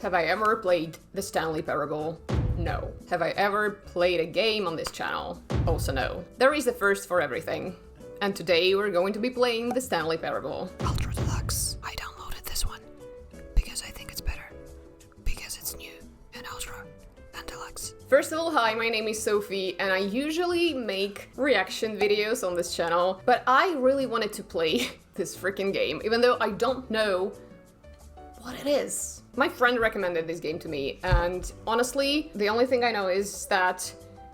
Have I ever played the Stanley Parable? No. Have I ever played a game on this channel? Also no. There is a first for everything. And today we're going to be playing the Stanley Parable. Ultra Deluxe. I downloaded this one because I think it's better. Because it's new and ultra and deluxe. First of all, hi, my name is Sophie and I usually make reaction videos on this channel, but I really wanted to play this freaking game, even though I don't know what it is. My friend recommended this game to me, and honestly, the only thing I know is that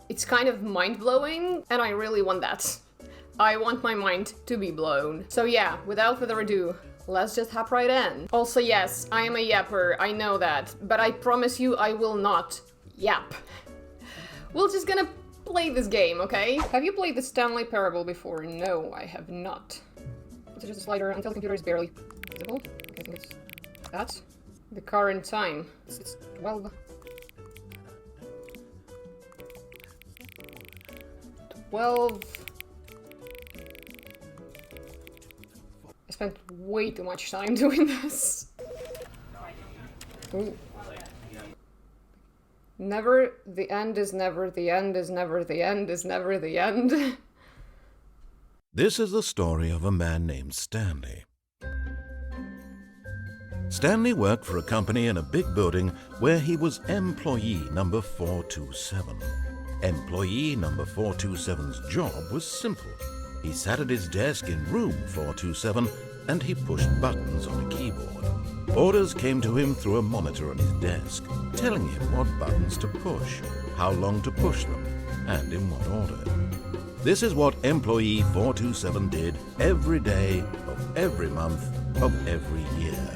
it's kind of mind-blowing, and I really want that. I want my mind to be blown. So yeah, without further ado, let's just hop right in. Also, yes, I am a yapper, I know that, but I promise you I will not yap. We're just gonna play this game, okay? Have you played the Stanley Parable before? No, I have not. It's just a slider until the computer is barely visible. I think it's that. The current time. It's 12. 12. I spent way too much time doing this. Ooh. Never the end is never the end is never the end is never the end. This is the story of a man named Stanley. Stanley worked for a company in a big building where he was employee number 427. Employee number 427's job was simple. He sat at his desk in room 427 and he pushed buttons on a keyboard. Orders came to him through a monitor on his desk, telling him what buttons to push, how long to push them, and in what order. This is what employee 427 did every day of every month of every year.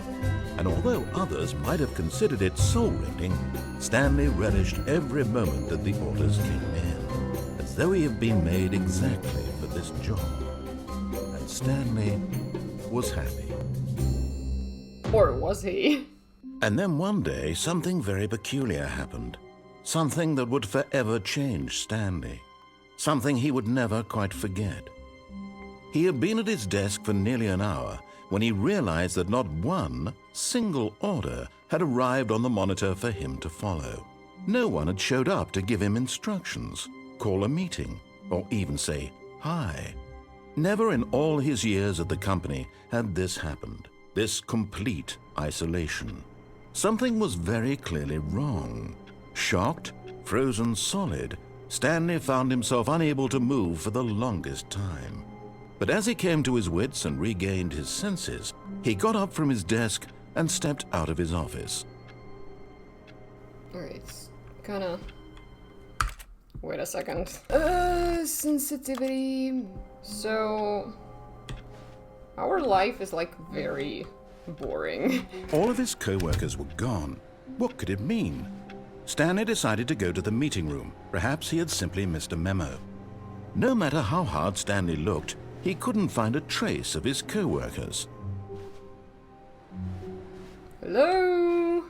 And although others might have considered it soul-rending, Stanley relished every moment that the orders came in, as though he had been made exactly for this job. And Stanley was happy. Or was he? And then one day, something very peculiar happened. Something that would forever change Stanley. Something he would never quite forget. He had been at his desk for nearly an hour when he realized that not one single order had arrived on the monitor for him to follow. No one had showed up to give him instructions, call a meeting, or even say hi. Never in all his years at the company had this happened, this complete isolation. Something was very clearly wrong. Shocked, frozen solid, Stanley found himself unable to move for the longest time. But as he came to his wits and regained his senses, he got up from his desk and stepped out of his office. Alright, kinda... Wait a second. Sensitivity... So... Our life is like very boring. All of his co-workers were gone. What could it mean? Stanley decided to go to the meeting room. Perhaps he had simply missed a memo. No matter how hard Stanley looked, he couldn't find a trace of his co-workers. Hello?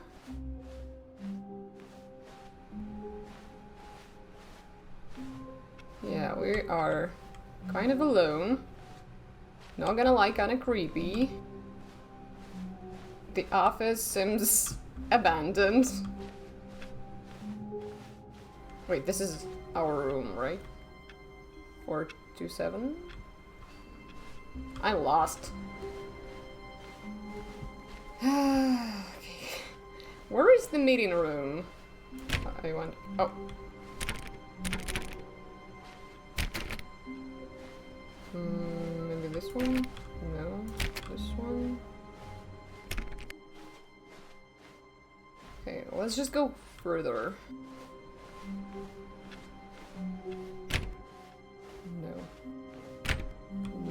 Yeah, we are kind of alone. Not gonna lie, kinda creepy. The office seems abandoned. Wait, this is our room, right? 427? I'm lost. Okay. Where is the meeting room? I went... Oh. Maybe this one? No. This one? Okay, let's just go further. No.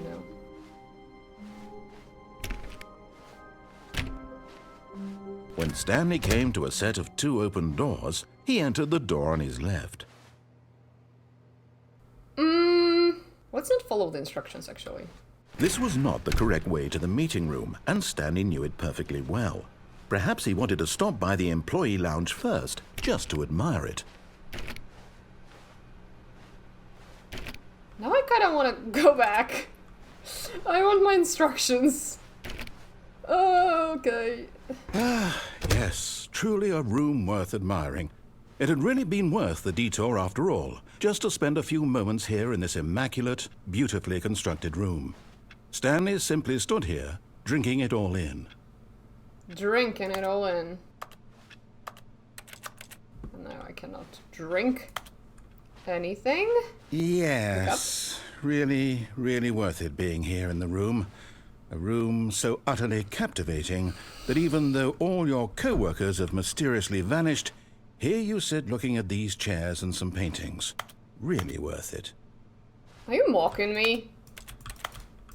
No. When Stanley came to a set of 2 open doors, he entered the door on his left. Let's not follow the instructions, actually. This was not the correct way to the meeting room, and Stanley knew it perfectly well. Perhaps he wanted to stop by the employee lounge first, just to admire it. Now I kinda wanna go back. I want my instructions. Oh, okay. Yes, truly a room worth admiring. It had really been worth the detour after all, just to spend a few moments here in this immaculate, beautifully constructed room. Stanley simply stood here, drinking it all in. Drinking it all in. Now I cannot drink anything. Yes, really, really worth it being here in the room. A room so utterly captivating that even though all your co-workers have mysteriously vanished, here you sit looking at these chairs and some paintings. Really worth it. Are you mocking me?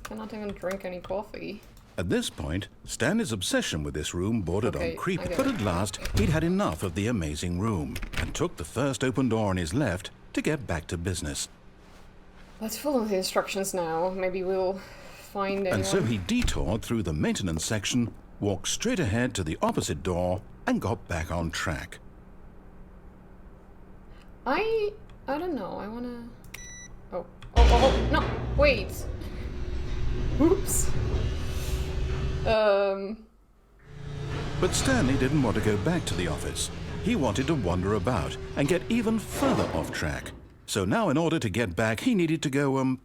Cannot even drink any coffee. At this point, Stanley's obsession with this room bordered Okay, on creep, I get but it. at last he'd had enough of the amazing room and took the first open door on his left to get back to business. Let's follow the instructions now. Maybe we'll find anyone. And so he detoured through the maintenance section, walked straight ahead to the opposite door, and got back on track. I don't know. I wanna. Oh, no! Wait. Oops. But Stanley didn't want to go back to the office. He wanted to wander about and get even further off track. So now in order to get back, he needed to go,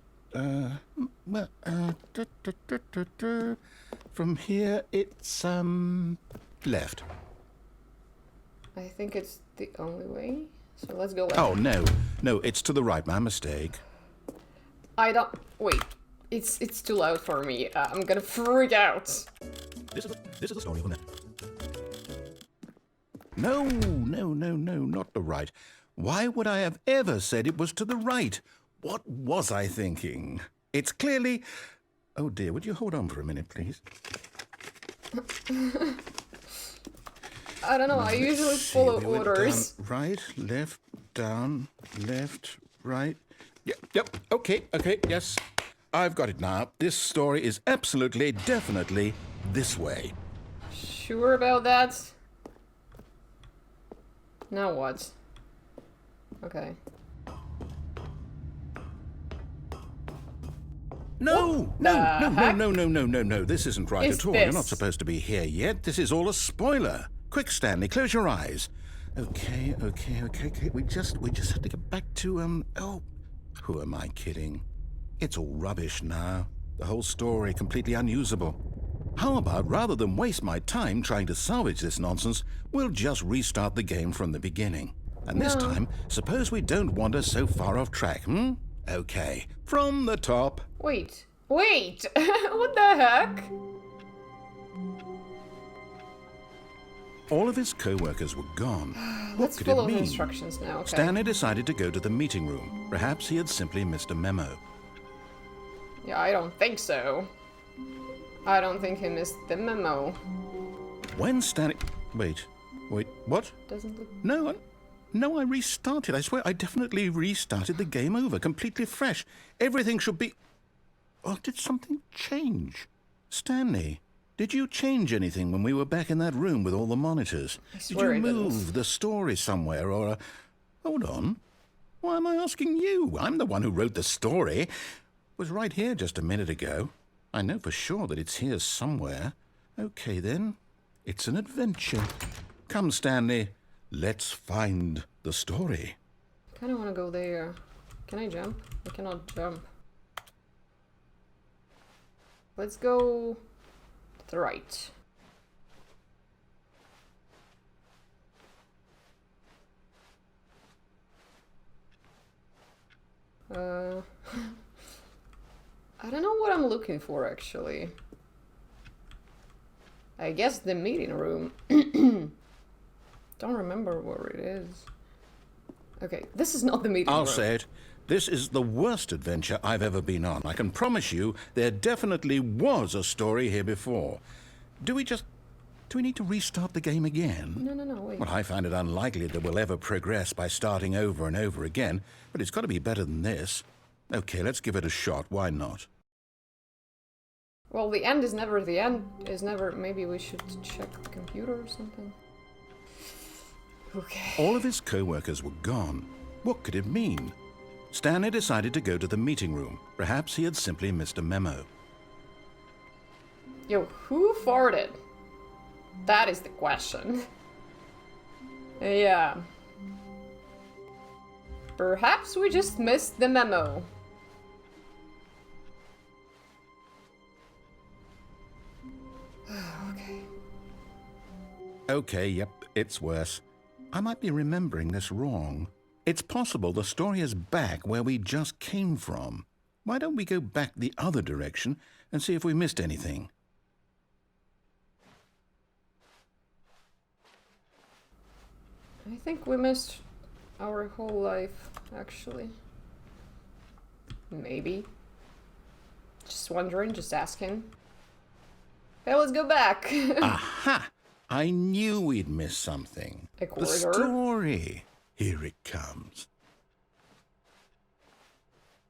from here it's, left. I think it's the only way. So let's go left. Oh, no, it's to the right, my mistake. I don't. Wait. It's too loud for me. I'm gonna freak out. This is the story of a man. No, not the right. Why would I have ever said it was to the right? What was I thinking? It's clearly... Oh dear, would you hold on for a minute, please? I don't know. I usually follow orders. Down, right, down, left, right. Yep, okay, yes. I've got it now. This story is absolutely, definitely this way. Sure about that? Now what? Okay. No, this isn't right at all. You're not supposed to be here yet. This is all a spoiler. Quick, Stanley, close your eyes. Okay. We just have to get back to, oh, who am I kidding? It's all rubbish now. The whole story completely unusable. How about, rather than waste my time trying to salvage this nonsense, we'll just restart the game from the beginning. And this time, suppose we don't wander so far off track, Okay, from the top. Wait. What the heck? All of his co-workers were gone. Let's could follow it the mean? instructions now, okay. Stanley decided to go to the meeting room. Perhaps he had simply missed a memo. Yeah, I don't think so. I don't think he missed the memo. When Stanley... Wait, what? Doesn't look... No, I restarted. I swear I definitely restarted the game over, completely fresh. Everything should be... Oh, did something change? Stanley, did you change anything when we were back in that room with all the monitors? I swear did you I move didn't. the story somewhere or... Hold on. Why am I asking you? I'm the one who wrote the story. It was right here just a minute ago. I know for sure that it's here somewhere. Okay, then. It's an adventure. Come, Stanley. Let's find the story. I kind of want to go there. Can I jump? I cannot jump. Let's go to the right. I don't know what I'm looking for, actually. I guess the meeting room. Don't remember where it is. Okay, this is not the meeting room. I'll say it. This is the worst adventure I've ever been on. I can promise you there definitely was a story here before. Do we need to restart the game again? No, wait. Well, I find it unlikely that we'll ever progress by starting over and over again, but it's got to be better than this. Okay, let's give it a shot. Why not? Well, the end is never the end. Maybe we should check the computer or something. Okay. All of his co-workers were gone. What could it mean? Stanley decided to go to the meeting room. Perhaps he had simply missed a memo. Yo, who farted? That is the question. Yeah. Perhaps we just missed the memo. Okay. Okay, yep, it's worse. I might be remembering this wrong. It's possible the story is back where we just came from. Why don't we go back the other direction and see if we missed anything? I think we missed our whole life, actually. Maybe. Just wondering, just asking. Hey, let's go back. Aha! I knew we'd miss something. A corridor? The story. Here it comes.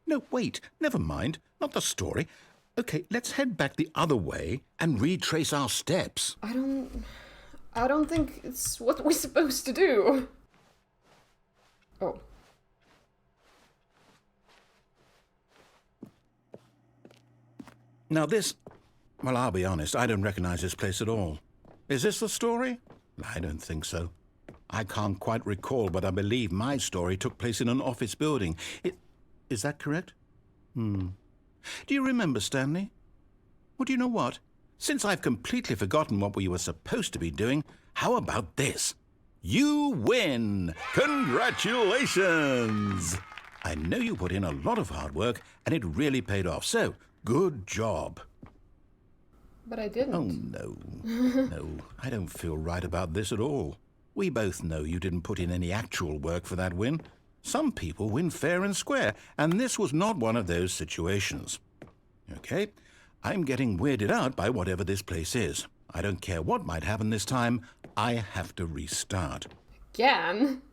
No, wait, never mind. Not the story. Okay, let's head back the other way and retrace our steps. I don't think it's what we're supposed to do. Oh. Now this... Well, I'll be honest, I don't recognize this place at all. Is this the story? I don't think so. I can't quite recall, but I believe my story took place in an office building. Is that correct? Do you remember, Stanley? Well, do you know what? Since I've completely forgotten what we were supposed to be doing, how about this? You win! Congratulations! I know you put in a lot of hard work, and it really paid off, so good job. But I didn't. Oh, no. No, I don't feel right about this at all. We both know you didn't put in any actual work for that win. Some people win fair and square, and this was not one of those situations. Okay, I'm getting weirded out by whatever this place is. I don't care what might happen this time. I have to restart. Again?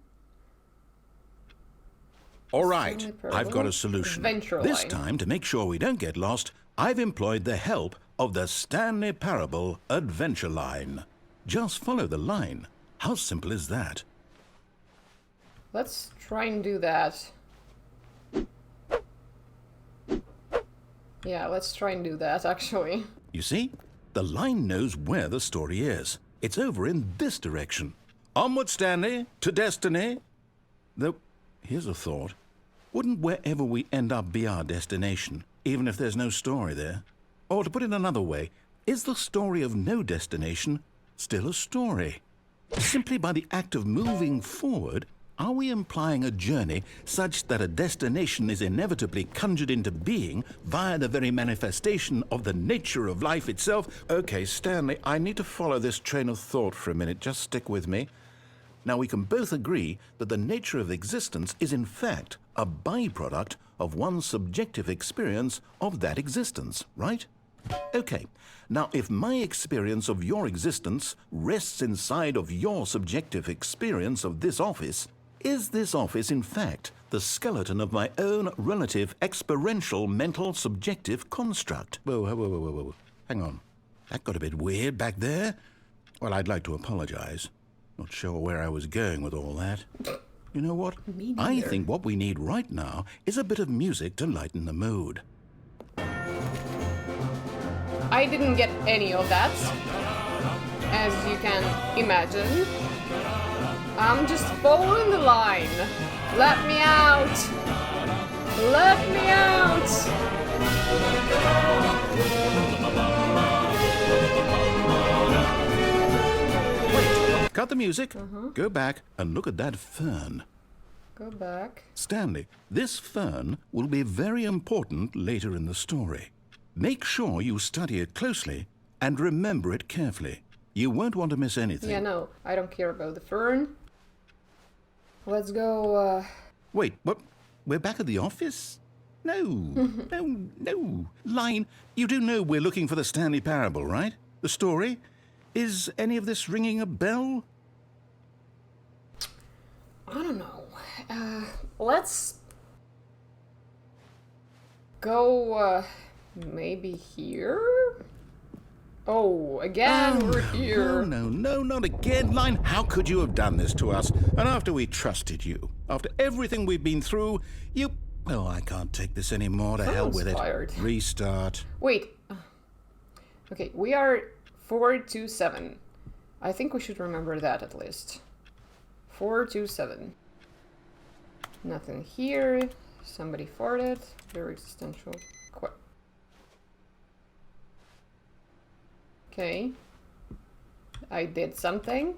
All right, I've got a solution. Adventure This line. time, to make sure we don't get lost, I've employed the help of the Stanley Parable Adventure Line. Just follow the line. How simple is that? Let's try and do that. Yeah, let's try and do that, actually. You see, the line knows where the story is. It's over in this direction. Onward, Stanley, to destiny. Though, here's a thought. Wouldn't wherever we end up be our destination, even if there's no story there? Or to put it another way, is the story of no destination still a story? Simply by the act of moving forward, are we implying a journey such that a destination is inevitably conjured into being via the very manifestation of the nature of life itself? Okay, Stanley, I need to follow this train of thought for a minute. Just stick with me. Now, we can both agree that the nature of existence is in fact a byproduct of one's subjective experience of that existence, right? Okay, now if my experience of your existence rests inside of your subjective experience of this office, is this office in fact the skeleton of my own relative experiential mental subjective construct? Whoa. Hang on. That got a bit weird back there. Well, I'd like to apologize. Not sure where I was going with all that. You know what? Me I neither. think what we need right now is a bit of music to lighten the mood. I didn't get any of that, as you can imagine. I'm just following the line. Let me out! Let me out! Cut the music, go back and look at that fern. Go back. Stanley, this fern will be very important later in the story. Make sure you study it closely and remember it carefully. You won't want to miss anything. Yeah, no, I don't care about the fern. Let's go, Wait, what? We're back at the office? No, no. Line, you do know we're looking for the Stanley Parable, right? The story? Is any of this ringing a bell? I don't know. Let's go, maybe here? Oh, again, we're here. No, not again. Line, how could you have done this to us? And after we trusted you, after everything we've been through, you... Oh, I can't take this anymore. To hell with it. Tired. Restart. Wait. Okay, we are 427. I think we should remember that at least. 427. Nothing here. Somebody farted. Very existential. Okay. I did something.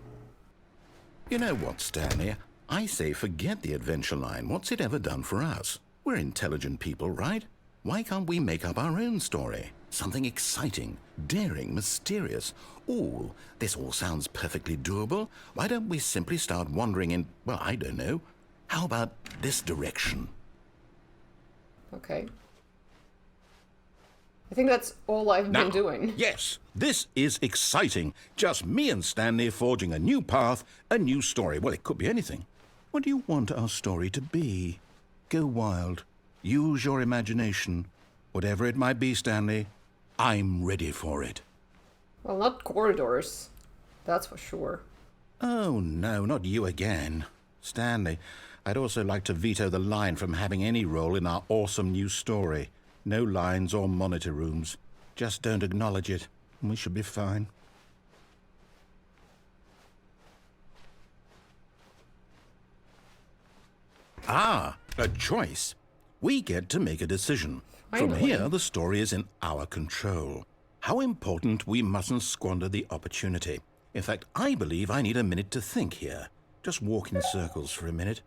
You know what, Stanley? I say forget the adventure line. What's it ever done for us? We're intelligent people, right? Why can't we make up our own story? Something exciting, daring, mysterious. Ooh, this all sounds perfectly doable. Why don't we simply start wandering in, well, I don't know. How about this direction? Okay. I think that's all I've been doing. Yes, this is exciting. Just me and Stanley forging a new path, a new story. Well, it could be anything. What do you want our story to be? Go wild. Use your imagination. Whatever it might be, Stanley, I'm ready for it. Well, not corridors. That's for sure. Oh, no, not you again. Stanley, I'd also like to veto the line from having any role in our awesome new story. No lines or monitor rooms. Just don't acknowledge it, and we should be fine. Ah, a choice. We get to make a decision. From Finally. here, the story is in our control. How important we mustn't squander the opportunity. In fact, I believe I need a minute to think here. Just walk in circles for a minute.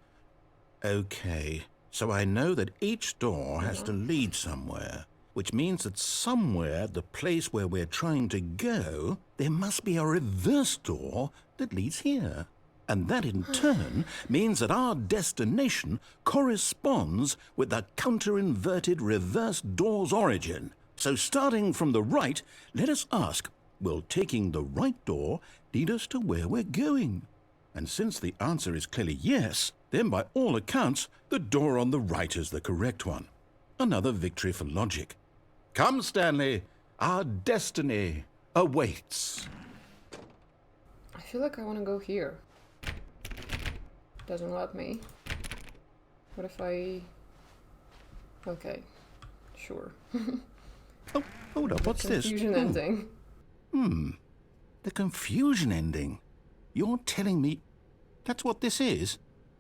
Okay, so I know that each door has to lead somewhere, which means that somewhere, the place where we're trying to go, there must be a reverse door that leads here. And that in turn means that our destination corresponds with the counter-inverted reverse door's origin. So starting from the right, let us ask, will taking the right door lead us to where we're going? And since the answer is clearly yes, then by all accounts, the door on the right is the correct one. Another victory for logic. Come, Stanley, our destiny awaits. I feel like I want to go here. Doesn't let me. What if I... Okay. Sure. Oh, hold up, what's this? Confusion ending. The confusion ending. You're telling me that's what this is?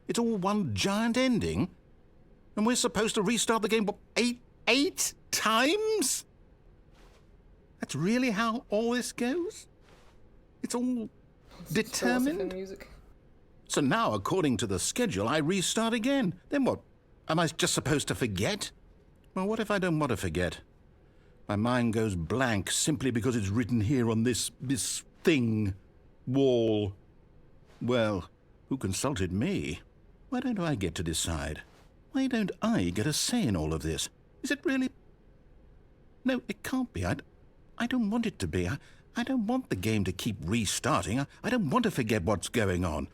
It's all one giant ending? And we're supposed to restart the game, what, eight times? That's really how all this goes? It's all determined? Philosophy music. So now, according to the schedule, I restart again. Then what? Am I just supposed to forget? Well, what if I don't want to forget? My mind goes blank simply because it's written here on this thing, wall. Well, who consulted me? Why don't I get to decide? Why don't I get a say in all of this? Is it really? No, it can't be. I don't want it to be. I don't want the game to keep restarting. I don't want to forget what's going on.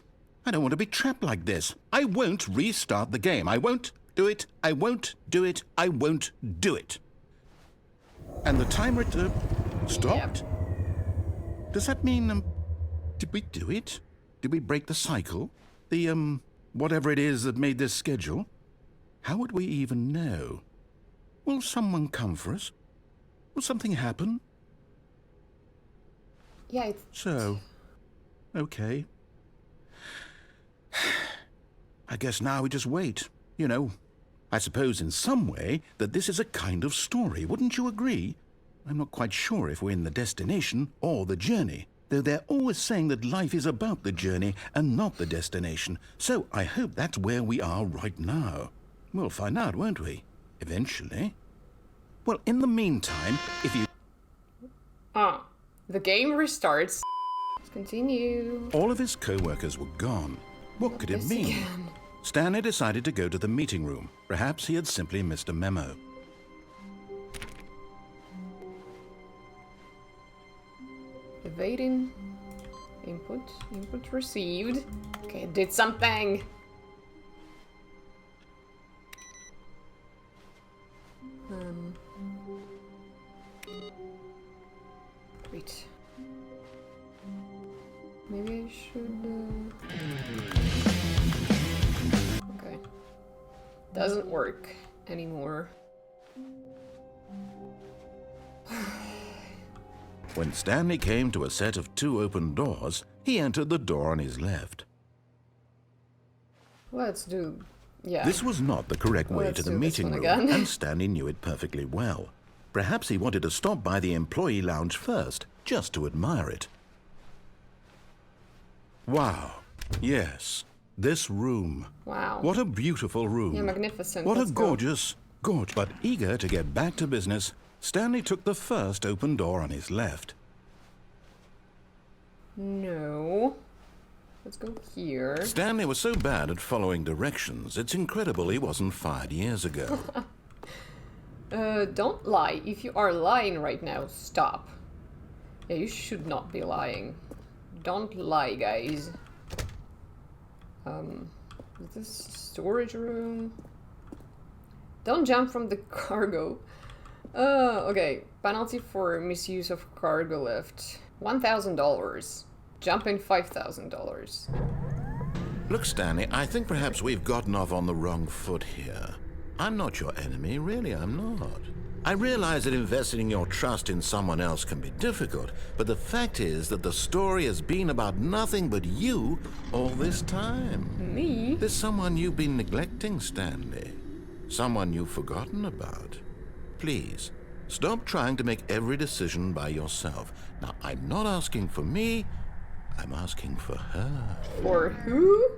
I don't want to be trapped like this. I won't restart the game. I won't do it. I won't do it. I won't do it. And the timer stopped? Yep. Does that mean, did we do it? Did we break the cycle? The, whatever it is that made this schedule? How would we even know? Will someone come for us? Will something happen? Yeah, it's... So, okay. I guess now we just wait, you know. I suppose in some way that this is a kind of story, wouldn't you agree? I'm not quite sure if we're in the destination or the journey, though they're always saying that life is about the journey and not the destination. So I hope that's where we are right now. We'll find out, won't we? Eventually. Well, in the meantime, if you... The game restarts. Let's continue. All of his co-workers were gone. What could it This mean? again. Stanley decided to go to the meeting room. Perhaps he had simply missed a memo. Evading. Input. Input received. Okay, it did something. Wait. Maybe I should... Okay. Doesn't work anymore. When Stanley came to a set of 2 open doors, he entered the door on his left. Let's do... yeah. This was not the correct way Let's to the do this meeting one room, again. and Stanley knew it perfectly well. Perhaps he wanted to stop by the employee lounge first, just to admire it. Wow. Yes. This room. Wow. What a beautiful room. Yeah, magnificent. What Let's a go. gorgeous... But eager to get back to business, Stanley took the first open door on his left. No. Let's go here. Stanley was so bad at following directions, it's incredible he wasn't fired years ago. Don't lie. If you are lying right now, stop. Yeah, you should not be lying. Don't lie, guys. Is this storage room? Don't jump from the cargo. Okay. Penalty for misuse of cargo lift. $1,000. Jumping $5,000. Look, Stanley, I think perhaps we've gotten off on the wrong foot here. I'm not your enemy, really, I'm not. I realize that investing your trust in someone else can be difficult, but the fact is that the story has been about nothing but you all this time. Me? There's someone you've been neglecting, Stanley. Someone you've forgotten about. Please, stop trying to make every decision by yourself. Now, I'm not asking for me, I'm asking for her. For who?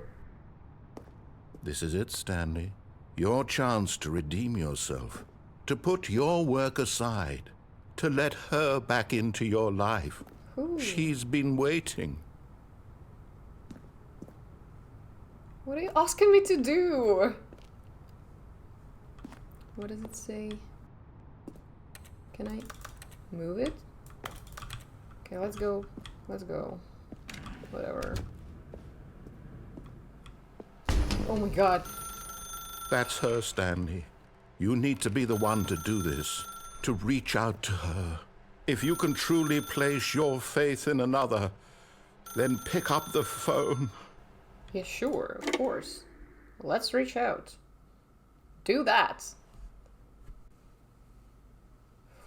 This is it, Stanley. Your chance to redeem yourself. To put your work aside. To let her back into your life. Who? She's been waiting. What are you asking me to do? What does it say? Can I move it? Okay, let's go. Let's go. Whatever. Oh my god. That's her, Stanley. You need to be the one to do this. To reach out to her. If you can truly place your faith in another, then pick up the phone. Yeah, sure, of course. Let's reach out. Do that.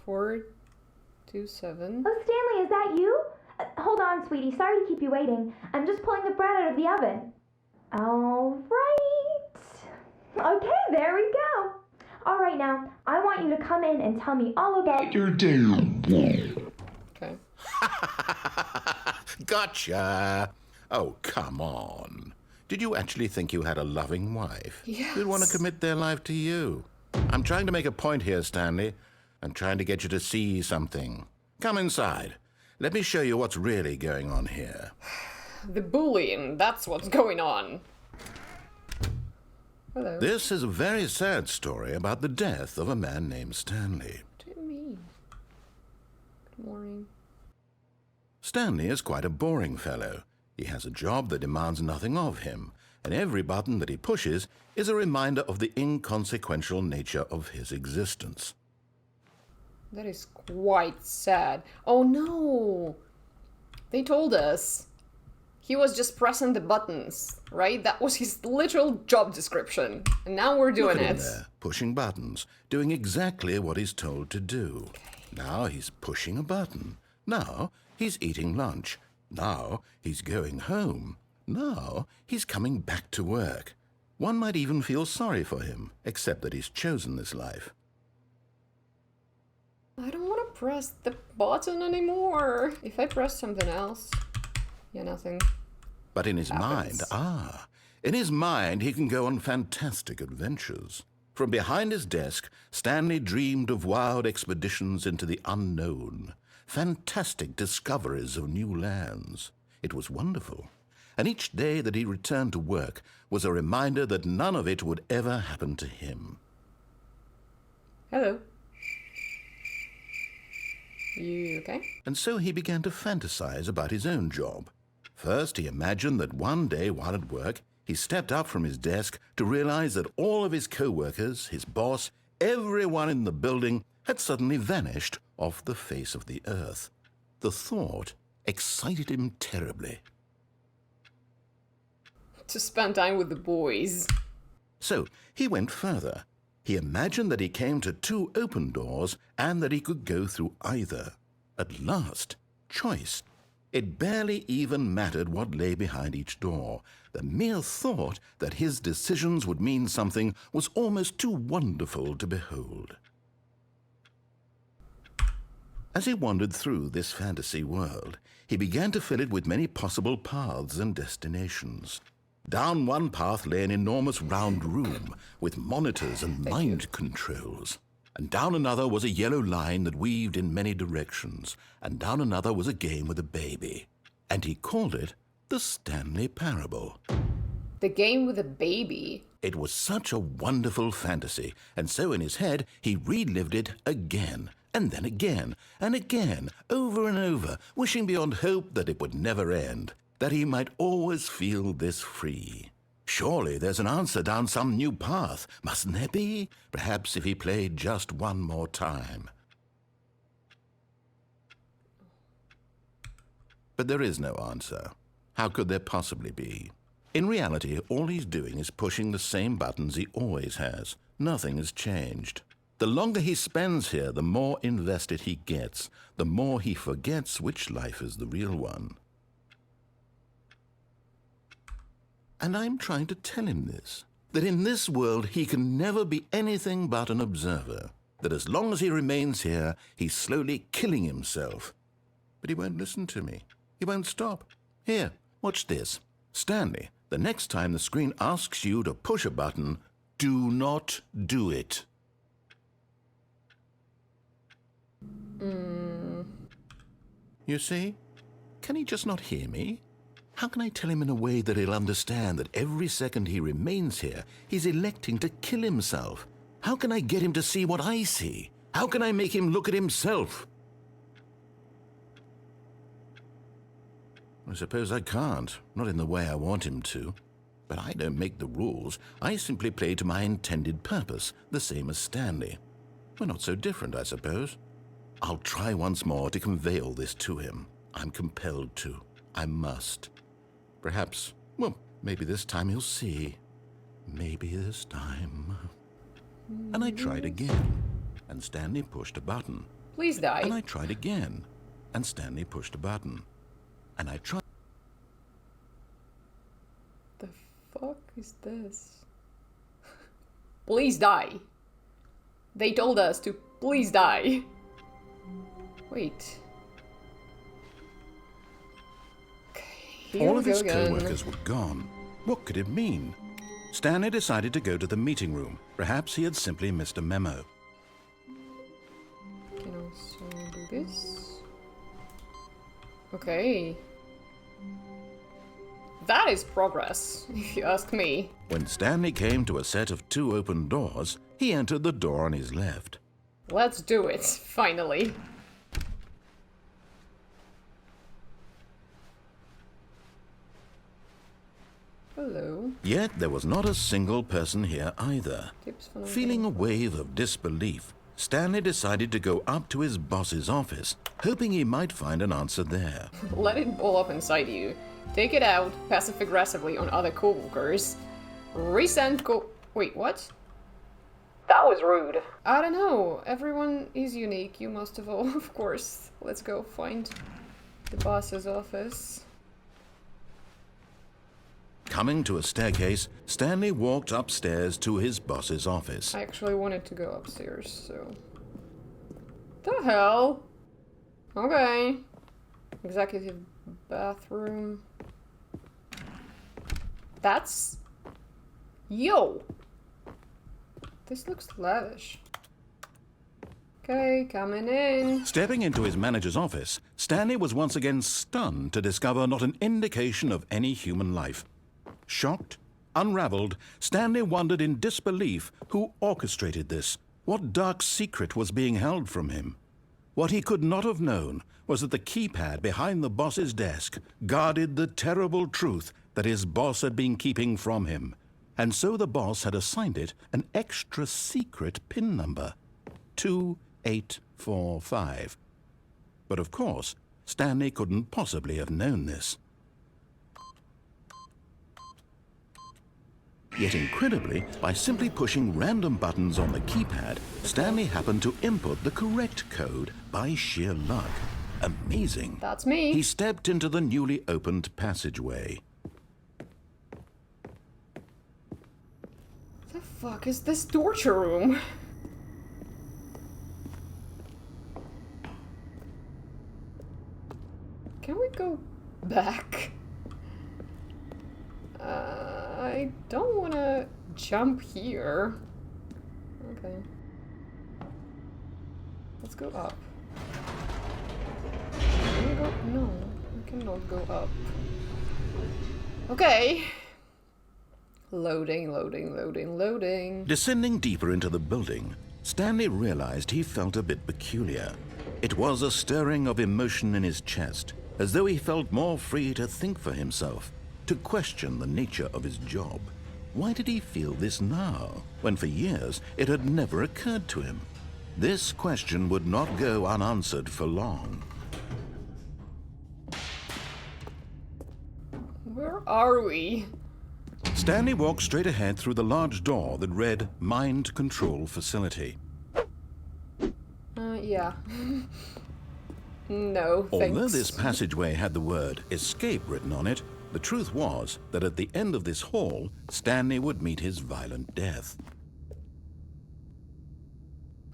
427. Oh, Stanley, is that you? Hold on, sweetie. Sorry to keep you waiting. I'm just pulling the bread out of the oven. All right. Okay, there we go. All right, now, I want you to come in and tell me all about your day. Okay. Gotcha. Oh, come on. Did you actually think you had a loving wife? Yes. Who'd want to commit their life to you? I'm trying to make a point here, Stanley. I'm trying to get you to see something. Come inside. Let me show you what's really going on here. The bullying, that's what's going on. Hello. This is a very sad story about the death of a man named Stanley. What do you mean? Good morning. Stanley is quite a boring fellow. He has a job that demands nothing of him, and every button that he pushes is a reminder of the inconsequential nature of his existence. That is quite sad. Oh no! They told us. He was just pressing the buttons, right? That was his literal job description. And now we're doing Look at him it. there, pushing buttons, doing exactly what he's told to do. Now he's pushing a button. Now he's eating lunch. Now he's going home. Now he's coming back to work. One might even feel sorry for him, except that he's chosen this life. I don't want to press the button anymore. If I press something else... Yeah, nothing. But in his happens. in his mind he can go on fantastic adventures. From behind his desk, Stanley dreamed of wild expeditions into the unknown, fantastic discoveries of new lands. It was wonderful. And each day that he returned to work was a reminder that none of it would ever happen to him. Hello. You okay? And so he began to fantasize about his own job. First, he imagined that one day while at work, he stepped up from his desk to realize that all of his co-workers, his boss, everyone in the building had suddenly vanished off the face of the earth. The thought excited him terribly. To spend time with the boys. So he went further. He imagined that he came to 2 open doors and that he could go through either. At last, choice. It barely even mattered what lay behind each door. The mere thought that his decisions would mean something was almost too wonderful to behold. As he wandered through this fantasy world, he began to fill it with many possible paths and destinations. Down one path lay an enormous round room with monitors and mind controls. And down another was a yellow line that weaved in many directions. And down another was a game with a baby. And he called it the Stanley Parable. The game with a baby? It was such a wonderful fantasy, and so in his head he relived it again, and then again, and again, over and over, wishing beyond hope that it would never end, that he might always feel this free. Surely there's an answer down some new path, mustn't there be? Perhaps if he played just one more time. But there is no answer. How could there possibly be? In reality, all he's doing is pushing the same buttons he always has. Nothing has changed. The longer he spends here, the more invested he gets, the more he forgets which life is the real one. And I'm trying to tell him this, that in this world he can never be anything but an observer, that as long as he remains here, he's slowly killing himself. But he won't listen to me. He won't stop. Here, watch this. Stanley, the next time the screen asks you to push a button, do not do it. You see? Can he just not hear me? How can I tell him in a way that he'll understand that every second he remains here, he's electing to kill himself? How can I get him to see what I see? How can I make him look at himself? I suppose I can't, not in the way I want him to. But I don't make the rules. I simply play to my intended purpose, the same as Stanley. We're not so different, I suppose. I'll try once more to convey all this to him. I'm compelled to. I must. Perhaps, well, maybe this time he'll see. Maybe this time. And I tried again, and Stanley pushed a button. Please die. And I tried again, and Stanley pushed a button. And I tried. The fuck is this? Please die. They told us to please die. Wait. Okay, all of his again. co-workers were gone. What could it mean? Stanley decided to go to the meeting room. Perhaps he had simply missed a memo. Can also do this. Okay. That is progress, if you ask me. When Stanley came to a set of 2 open doors, he entered the door on his left. Let's do it, finally. Hello. Yet there was not a single person here either. Tips for Feeling a wave of disbelief, Stanley decided to go up to his boss's office, hoping he might find an answer there. Let it ball up inside you. Take it out passive-aggressively on other co-workers. Resend Wait, what? That was rude. I don't know. Everyone is unique. You most of all, of course. Let's go find the boss's office. Coming to a staircase, Stanley walked upstairs to his boss's office. I actually wanted to go upstairs, so... The hell? Okay. Executive bathroom. That's... Yo! This looks lavish. Okay, coming in. Stepping into his manager's office, Stanley was once again stunned to discover not an indication of any human life. Shocked, unraveled, Stanley wondered in disbelief who orchestrated this. What dark secret was being held from him? What he could not have known was that the keypad behind the boss's desk guarded the terrible truth that his boss had been keeping from him. And so the boss had assigned it an extra secret PIN number, 2845. But of course, Stanley couldn't possibly have known this. Yet incredibly, by simply pushing random buttons on the keypad, Stanley happened to input the correct code by sheer luck. Amazing. That's me. He stepped into the newly opened passageway. The fuck is this torture room? Can we go back? I don't want to jump here. Okay. Let's go up. Can we go? No, we cannot go up. Okay. Loading, loading, loading, loading. Descending deeper into the building, Stanley realized he felt a bit peculiar. It was a stirring of emotion in his chest, as though he felt more free to think for himself, to question the nature of his job. Why did he feel this now, when for years it had never occurred to him? This question would not go unanswered for long. Where are we? Stanley walked straight ahead through the large door that read Mind Control Facility. Yeah. No, thanks. Although this passageway had the word escape written on it, the truth was that at the end of this hall, Stanley would meet his violent death.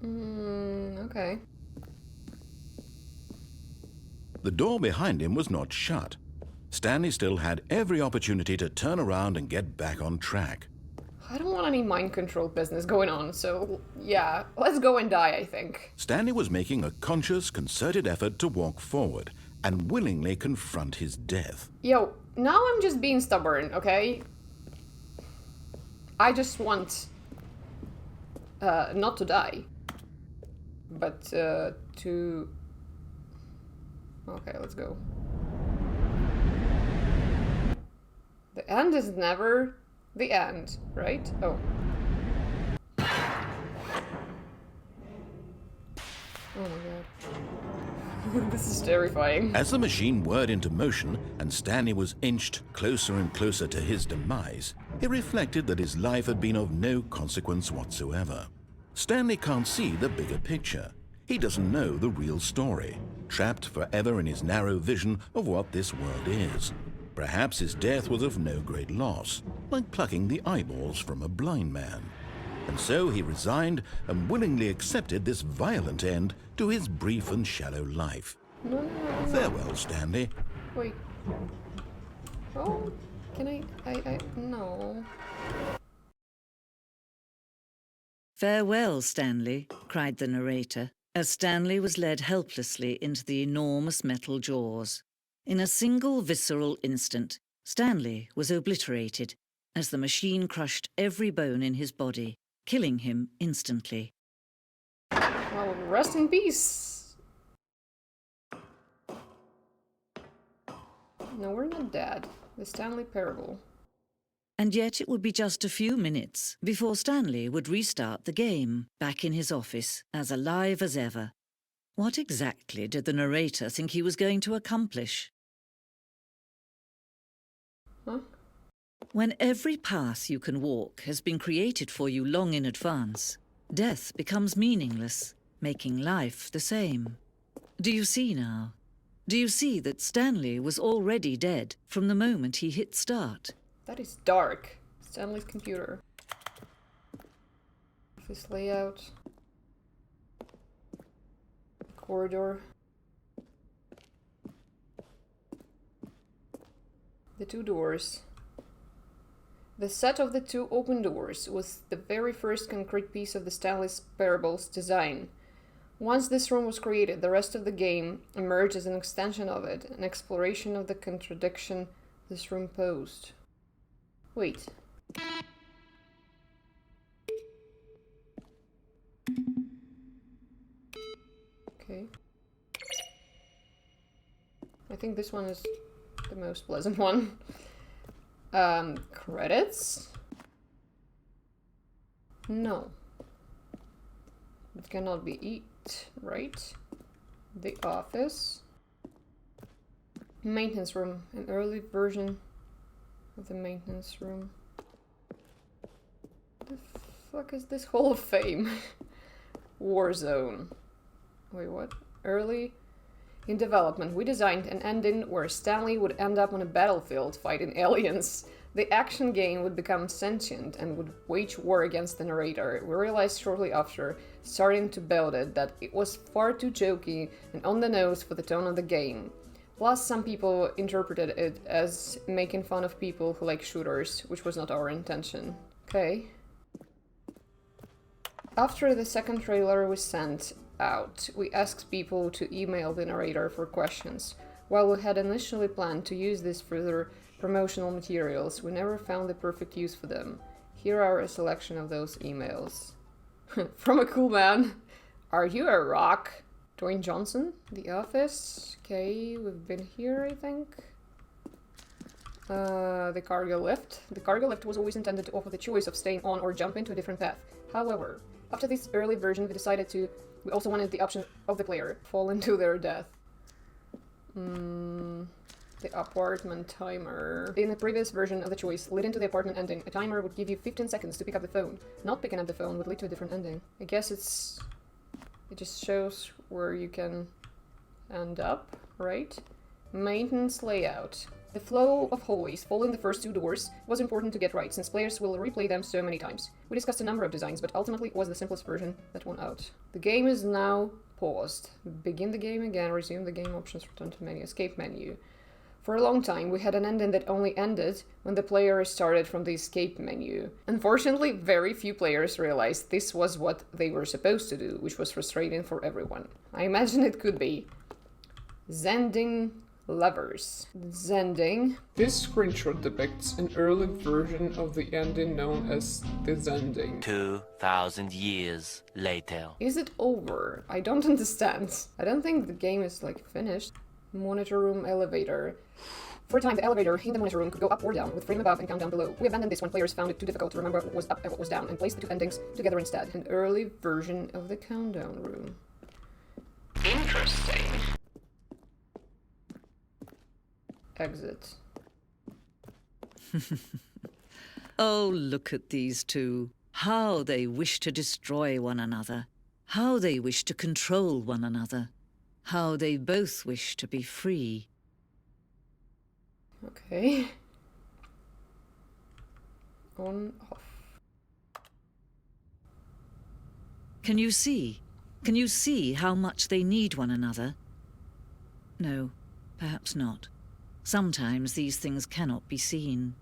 Okay. The door behind him was not shut. Stanley still had every opportunity to turn around and get back on track. I don't want any mind control business going on, so yeah, let's go and die, I think. Stanley was making a conscious, concerted effort to walk forward and willingly confront his death. Yo, now I'm just being stubborn, okay? I just want not to die, but to... Okay, let's go. The end is never the end, right? Oh. Oh my god. This is terrifying. As the machine whirred into motion and Stanley was inched closer and closer to his demise, he reflected that his life had been of no consequence whatsoever. Stanley can't see the bigger picture. He doesn't know the real story, trapped forever in his narrow vision of what this world is. Perhaps his death was of no great loss, like plucking the eyeballs from a blind man. And so he resigned and willingly accepted this violent end to his brief and shallow life. No. Farewell, Stanley. Wait. Oh, can I, no. "Farewell, Stanley," cried the narrator, as Stanley was led helplessly into the enormous metal jaws. In a single visceral instant, Stanley was obliterated as the machine crushed every bone in his body, killing him instantly. Well, rest in peace. No, we're not dead. The Stanley Parable. And yet it would be just a few minutes before Stanley would restart the game, back in his office, as alive as ever. What exactly did the narrator think he was going to accomplish? Huh? When every path you can walk has been created for you long in advance, death becomes meaningless, making life the same. Do you see now? Do you see that Stanley was already dead from the moment he hit start? That is dark. Stanley's computer. Office layout. Corridor. The two doors. The set of the two open doors was the very first concrete piece of the Stanley Parable's design. Once this room was created, the rest of the game emerged as an extension of it, an exploration of the contradiction this room posed. Wait. Okay. I think this one is the most pleasant one. Credits? No. It cannot be it, right? The office. Maintenance room. An early version of the maintenance room. What the fuck is this Hall of Fame? Warzone. Wait, what? Early? In development, we designed an ending where Stanley would end up on a battlefield fighting aliens. The action game would become sentient and would wage war against the narrator. We realized shortly after starting to build it that it was far too jokey and on the nose for the tone of the game. Plus, some people interpreted it as making fun of people who like shooters, which was not our intention. Okay. After the second trailer was sent out, we asked people to email the narrator for questions. While we had initially planned to use this for their promotional materials, we never found the perfect use for them. Here are a selection of those emails. From a cool man. Are you a rock? Dwayne Johnson? The Office? Okay, we've been here, I think. The cargo lift. The cargo lift was always intended to offer the choice of staying on or jump into a different path. However, after this early version, we also wanted the option of the player fall into their death. The apartment timer. In the previous version of the choice, leading to the apartment ending, a timer would give you 15 seconds to pick up the phone. Not picking up the phone would lead to a different ending. I guess it just shows where you can end up, right? Maintenance layout. The flow of hallways following the first two doors was important to get right, since players will replay them so many times. We discussed a number of designs, but ultimately it was the simplest version that won out. The game is now paused. Begin the game again, resume the game options, return to menu, escape menu. For a long time, we had an ending that only ended when the player started from the escape menu. Unfortunately, very few players realized this was what they were supposed to do, which was frustrating for everyone. I imagine it could be Zending levers. Zending. This screenshot depicts an early version of the ending known as the Zending. 2,000 years later. Is it over? I don't understand. I don't think the game is, finished. Monitor room elevator. For a time, the elevator in the monitor room could go up or down, with frame above and countdown below. We abandoned this when players found it too difficult to remember what was up and what was down, and placed the two endings together instead. An early version of the countdown room. Interesting. Exit. Oh, look at these two. How they wish to destroy one another. How they wish to control one another. How they both wish to be free. Okay. On, off. Can you see? Can you see how much they need one another? No, perhaps not. Sometimes these things cannot be seen.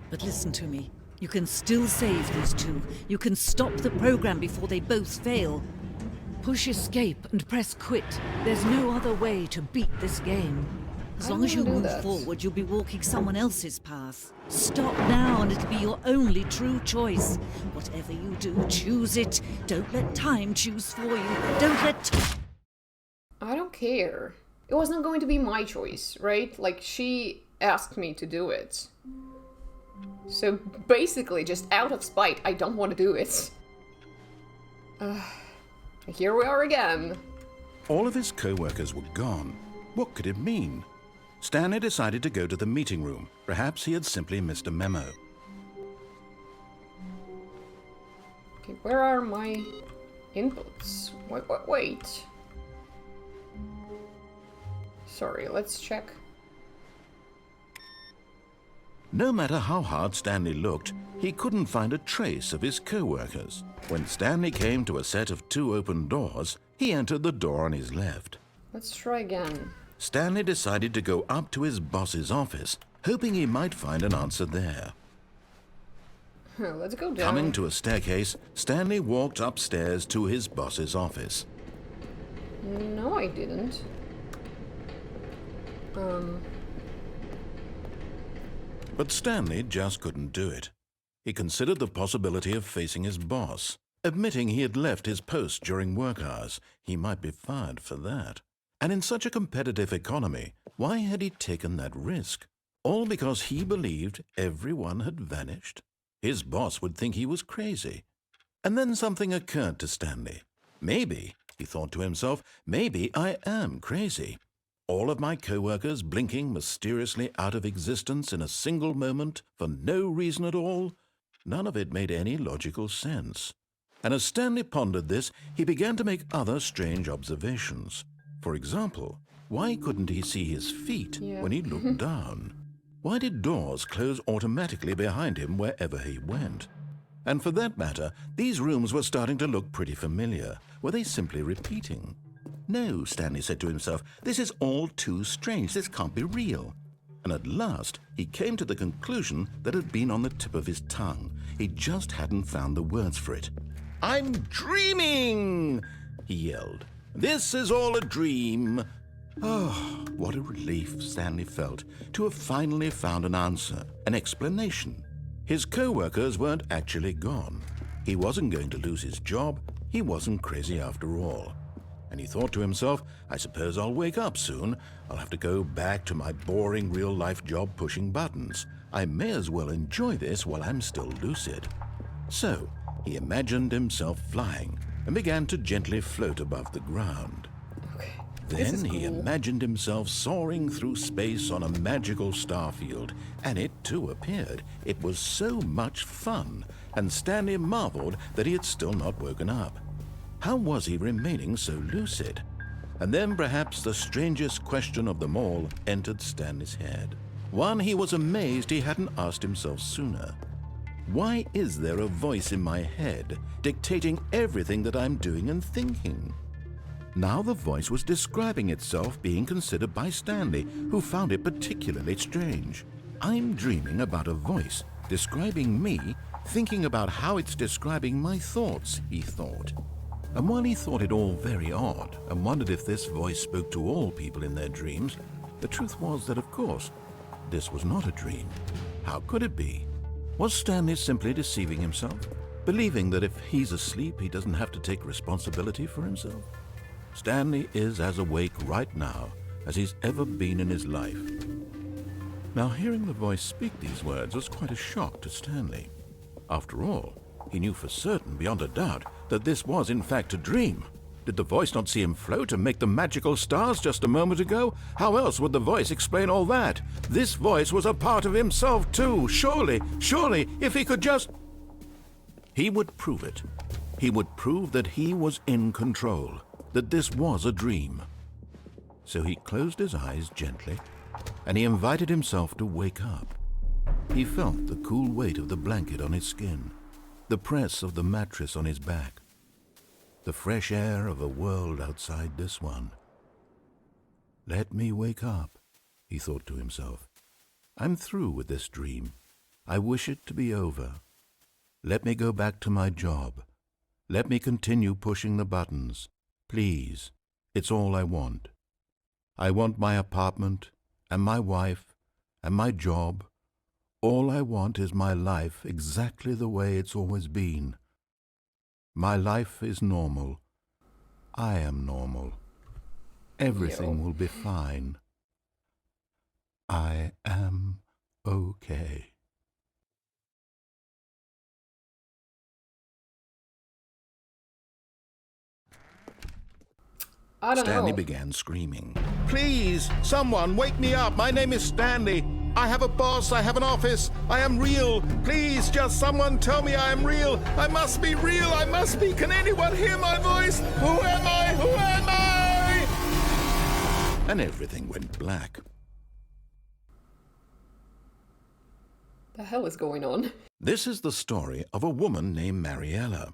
But listen to me. You can still save these two. You can stop the program before they both fail. Push escape and press quit. There's no other way to beat this game. As long as you move forward, you'll be walking someone else's path. Stop now and it'll be your only true choice. Whatever you do, choose it. Don't let time choose for you. Don't let... I don't care. It was not going to be my choice, right? She asked me to do it. So basically, just out of spite, I don't want to do it. Here we are again. All of his co-workers were gone. What could it mean? Stanley decided to go to the meeting room. Perhaps he had simply missed a memo. Okay, where are my inputs? Wait. Sorry, let's check. No matter how hard Stanley looked, he couldn't find a trace of his co-workers. When Stanley came to a set of two open doors, he entered the door on his left. Let's try again. Stanley decided to go up to his boss's office, hoping he might find an answer there. Let's go down. Coming to a staircase, Stanley walked upstairs to his boss's office. No, I didn't. But Stanley just couldn't do it. He considered the possibility of facing his boss. Admitting he had left his post during work hours, he might be fired for that. And in such a competitive economy, why had he taken that risk? All because he believed everyone had vanished? His boss would think he was crazy. And then something occurred to Stanley. Maybe, he thought to himself, maybe I am crazy. All of my co-workers blinking mysteriously out of existence in a single moment for no reason at all? None of it made any logical sense. And as Stanley pondered this, he began to make other strange observations. For example, why couldn't he see his feet when he looked down? Why did doors close automatically behind him wherever he went? And for that matter, these rooms were starting to look pretty familiar. Were they simply repeating? No, Stanley said to himself, this is all too strange. This can't be real. And at last, he came to the conclusion that had been on the tip of his tongue. He just hadn't found the words for it. "I'm dreaming!" he yelled. "This is all a dream." Oh, what a relief Stanley felt to have finally found an answer, an explanation. His co-workers weren't actually gone. He wasn't going to lose his job. He wasn't crazy after all. And he thought to himself, I suppose I'll wake up soon. I'll have to go back to my boring real-life job pushing buttons. I may as well enjoy this while I'm still lucid. So he imagined himself flying and began to gently float above the ground. Then he imagined himself soaring through space on a magical starfield, and it too appeared. It was so much fun, and Stanley marveled that he had still not woken up. How was he remaining so lucid? And then perhaps the strangest question of them all entered Stanley's head. One he was amazed he hadn't asked himself sooner. Why is there a voice in my head dictating everything that I'm doing and thinking? Now the voice was describing itself being considered by Stanley, who found it particularly strange. I'm dreaming about a voice describing me, thinking about how it's describing my thoughts, he thought. And while he thought it all very odd and wondered if this voice spoke to all people in their dreams, the truth was that, of course, this was not a dream. How could it be? Was Stanley simply deceiving himself, believing that if he's asleep, he doesn't have to take responsibility for himself? Stanley is as awake right now as he's ever been in his life. Now, hearing the voice speak these words was quite a shock to Stanley. After all, he knew for certain, beyond a doubt, that this was in fact a dream. Did the voice not see him float and make the magical stars just a moment ago? How else would the voice explain all that? This voice was a part of himself too. Surely, if he could just... He would prove it. He would prove that he was in control, that this was a dream. So he closed his eyes gently, and he invited himself to wake up. He felt the cool weight of the blanket on his skin, the press of the mattress on his back, the fresh air of a world outside this one. Let me wake up, he thought to himself. I'm through with this dream. I wish it to be over. Let me go back to my job. Let me continue pushing the buttons. Please, it's all I want. I want my apartment, and my wife, and my job. All I want is my life exactly the way it's always been. My life is normal. I am normal. Everything will be fine. I am okay. Stanley began screaming. Please, someone, wake me up. My name is Stanley. I have a boss. I have an office. I am real. Please, just someone tell me I am real. I must be real. I must be. Can anyone hear my voice? Who am I? Who am I? And everything went black. The hell is going on? This is the story of a woman named Mariella.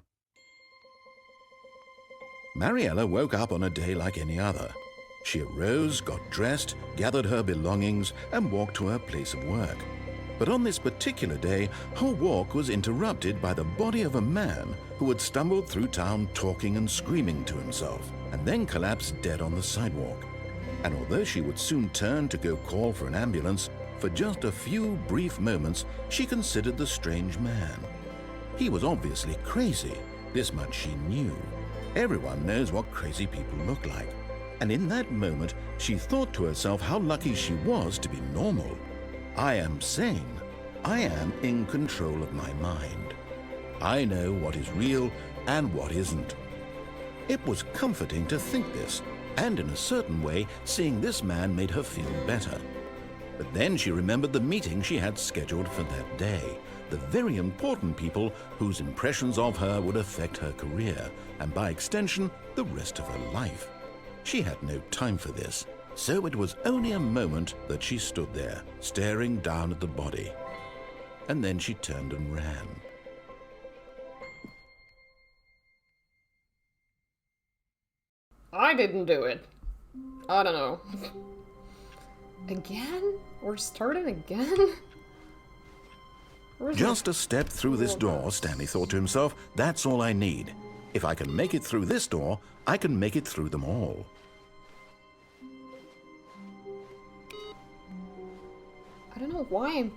Mariella woke up on a day like any other. She arose, got dressed, gathered her belongings, and walked to her place of work. But on this particular day, her walk was interrupted by the body of a man who had stumbled through town talking and screaming to himself, and then collapsed dead on the sidewalk. And although she would soon turn to go call for an ambulance, for just a few brief moments she considered the strange man. He was obviously crazy, this much she knew. Everyone knows what crazy people look like. And in that moment, she thought to herself how lucky she was to be normal. I am sane. I am in control of my mind. I know what is real and what isn't. It was comforting to think this, and in a certain way, seeing this man made her feel better. But then she remembered the meeting she had scheduled for that day. the very important people whose impressions of her would affect her career, and by extension, the rest of her life. She had no time for this, so it was only a moment that she stood there, staring down at the body. And then she turned and ran. I didn't do it. I don't know. Again? We're starting again? Just a step through this door, Stanley thought to himself. That's all I need. If I can make it through this door, I can make it through them all. I don't know why I'm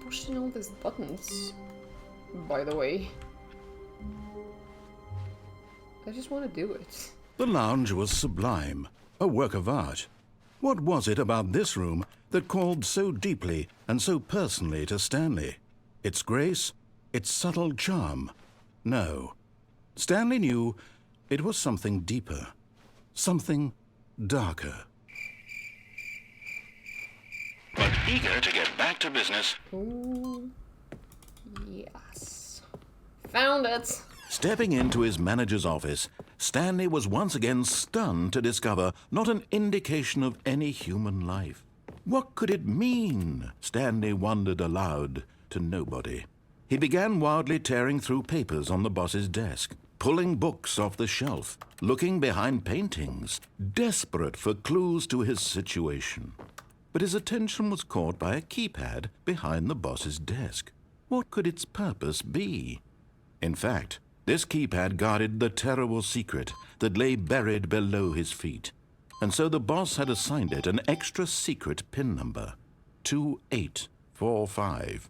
pushing all these buttons, by the way. I just want to do it. The lounge was sublime, a work of art. What was it about this room that called so deeply and so personally to Stanley? Its grace? Its subtle charm? No. Stanley knew it was something deeper, something darker. But eager to get back to business. Ooh. Yes. Found it. Stepping into his manager's office, Stanley was once again stunned to discover not an indication of any human life. What could it mean? Stanley wondered aloud to nobody. He began wildly tearing through papers on the boss's desk, pulling books off the shelf, looking behind paintings, desperate for clues to his situation. But his attention was caught by a keypad behind the boss's desk. What could its purpose be? In fact, this keypad guarded the terrible secret that lay buried below his feet. And so the boss had assigned it an extra secret PIN number, 2845.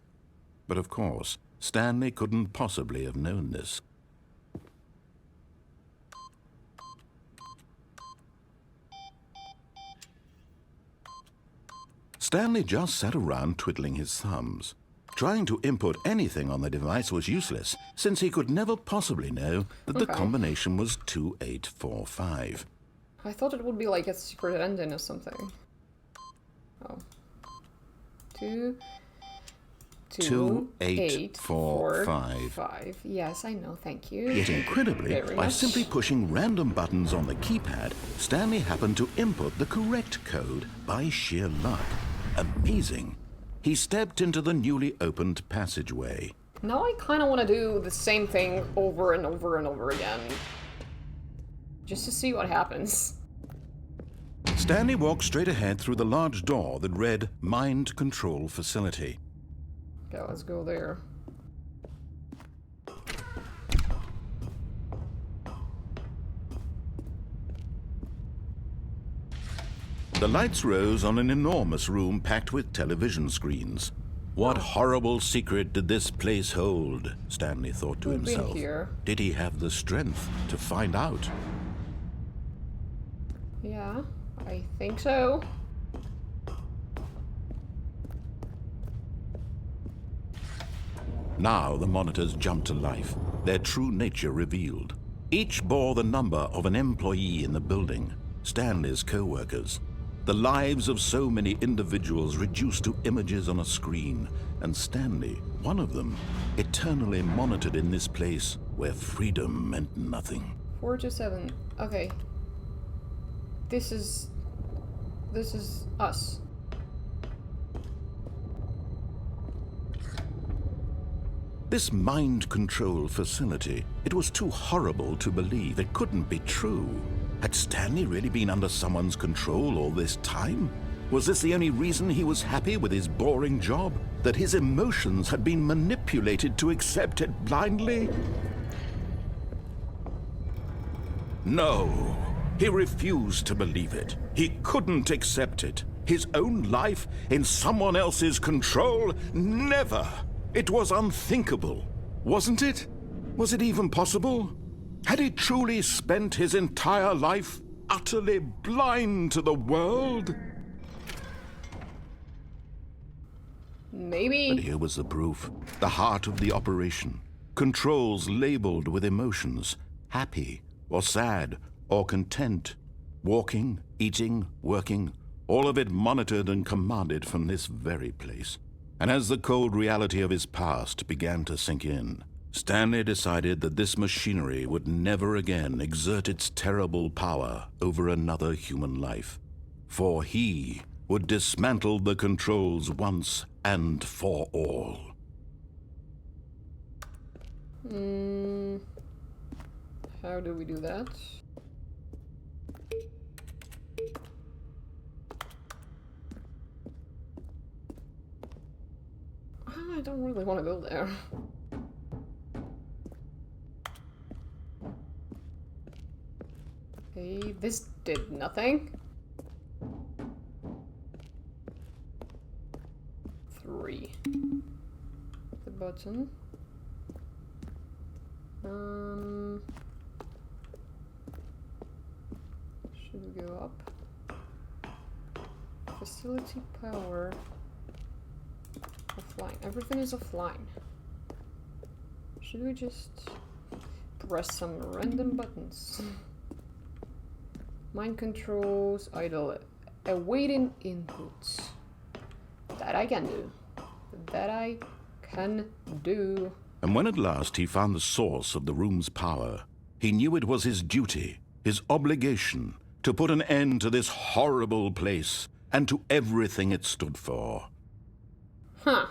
But of course, Stanley couldn't possibly have known this. Stanley just sat around twiddling his thumbs. Trying to input anything on the device was useless, since he could never possibly know that the combination was 2845. I thought it would be like a secret ending or something. Oh. 2845. Yes, I know, thank you. Yet incredibly, Very by much. simply pushing random buttons on the keypad, Stanley happened to input the correct code by sheer luck. Amazing. He stepped into the newly opened passageway. Now I kind of want to do the same thing over and over and over again. Just to see what happens. Stanley walked straight ahead through the large door that read Mind Control Facility. Okay, let's go there. The lights rose on an enormous room packed with television screens. What horrible secret did this place hold? Stanley thought to Who'd been himself. here? Did he have the strength to find out? Yeah, I think so. Now the monitors jumped to life, their true nature revealed. Each bore the number of an employee in the building, Stanley's co-workers. The lives of so many individuals reduced to images on a screen, and Stanley, one of them, eternally monitored in this place where freedom meant nothing. 427. Okay. This is us. This mind control facility, it was too horrible to believe. It couldn't be true. Had Stanley really been under someone's control all this time? Was this the only reason he was happy with his boring job? That his emotions had been manipulated to accept it blindly? No, he refused to believe it. He couldn't accept it. His own life in someone else's control? Never! It was unthinkable, wasn't it? Was it even possible? Had he truly spent his entire life utterly blind to the world? Maybe. But here was the proof, the heart of the operation. Controls labeled with emotions, happy or sad or content. Walking, eating, working, all of it monitored and commanded from this very place. And as the cold reality of his past began to sink in, Stanley decided that this machinery would never again exert its terrible power over another human life. For he would dismantle the controls once and for all. How do we do that? I don't really want to go there. Okay, this did nothing. 3. The button. Should we go up? Facility power. Offline. Everything is offline. Should we just press some random buttons? Mind controls, idle, awaiting inputs. That I can do. That I can do. And when at last he found the source of the room's power, he knew it was his duty, his obligation, to put an end to this horrible place and to everything it stood for. Huh.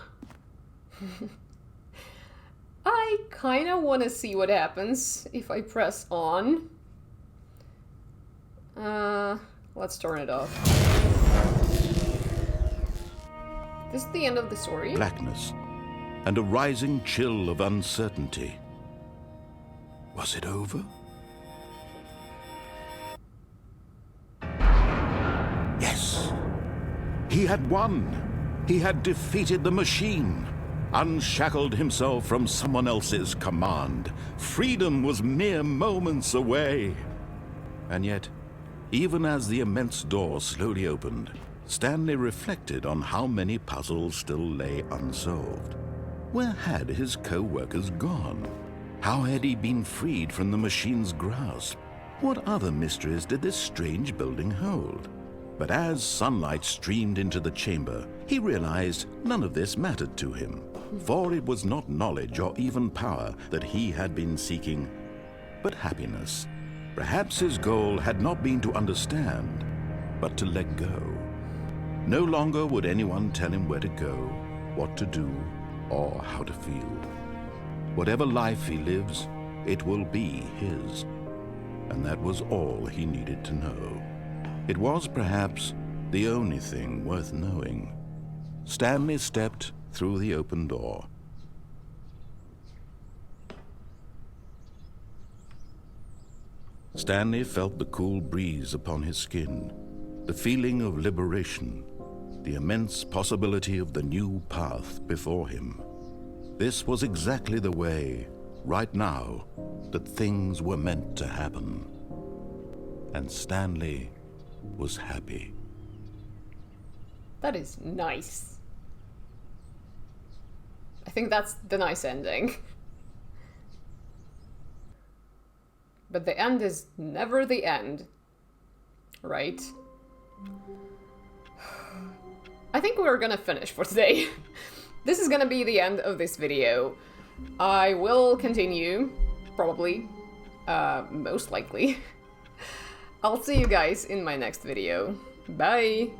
I kinda wanna see what happens if I press on. Let's turn it off. This is the end of the story. Blackness and a rising chill of uncertainty. Was it over? Yes. He had won. He had defeated the machine, unshackled himself from someone else's command. Freedom was mere moments away. And yet, even as the immense door slowly opened, Stanley reflected on how many puzzles still lay unsolved. Where had his co-workers gone? How had he been freed from the machine's grasp? What other mysteries did this strange building hold? But as sunlight streamed into the chamber, he realized none of this mattered to him, for it was not knowledge or even power that he had been seeking, but happiness. Perhaps his goal had not been to understand, but to let go. No longer would anyone tell him where to go, what to do, or how to feel. Whatever life he lives, it will be his. And that was all he needed to know. It was perhaps the only thing worth knowing. Stanley stepped through the open door. Stanley felt the cool breeze upon his skin, the feeling of liberation, the immense possibility of the new path before him. This was exactly the way, right now, that things were meant to happen. And Stanley was happy. That is nice. I think that's the nice ending. But the end is never the end, right? I think we're gonna finish for today. This is gonna be the end of this video. I will continue, probably, most likely. I'll see you guys in my next video. Bye!